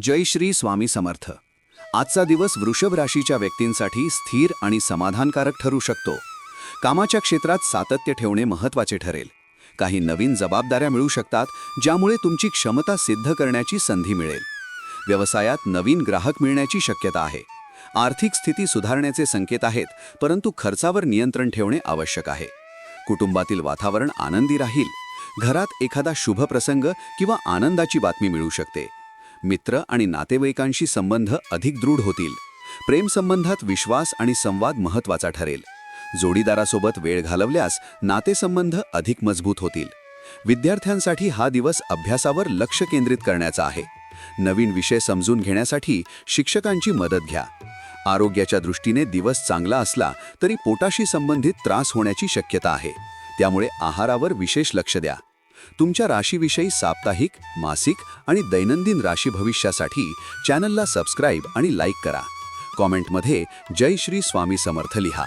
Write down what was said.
जय श्री स्वामी समर्थ. आजचा दिवस वृषभ राशीच्या व्यक्तींसाठी स्थिर आणि समाधानकारक ठरू शकतो. कामाच्या क्षेत्रात सातत्य ठेवणे महत्त्वाचे ठरेल. काही नवीन जबाबदाऱ्या मिळू शकतात, ज्यामुळे तुमची क्षमता सिद्ध करण्याची संधी मिळेल. व्यवसायात नवीन ग्राहक मिळण्याची शक्यता आहे. आर्थिक स्थिती सुधारण्याचे संकेत आहेत, परंतु खर्चावर नियंत्रण ठेवणे आवश्यक आहे. कुटुंबातील वातावरण आनंदी राहील. घरात एखादा शुभ प्रसंग किंवा आनंदाची बातमी मिळू शकते. मित्र आणि नातेवाईकांशी संबंध अधिक दृढ होतील. प्रेमसंबंधात विश्वास आणि संवाद महत्त्वाचा ठरेल. जोडीदारासोबत वेळ घालवल्यास नातेसंबंध अधिक मजबूत होतील. विद्यार्थ्यांसाठी हा दिवस अभ्यासावर लक्ष केंद्रित करण्याचा आहे. नवीन विषय समजून घेण्यासाठी शिक्षकांची मदत घ्या. आरोग्याच्या दृष्टीने दिवस चांगला असला तरी पोटाशी संबंधित त्रास होण्याची शक्यता आहे. त्यामुळे आहारावर विशेष लक्ष द्या. तुमच्या राशीविषयी साप्ताहिक, मासिक आणि दैनंदिन राशी भविष्यासाठी चॅनलला सबस्क्राईब आणि लाईक करा. कॉमेंटमध्ये जय श्री स्वामी समर्थ लिहा.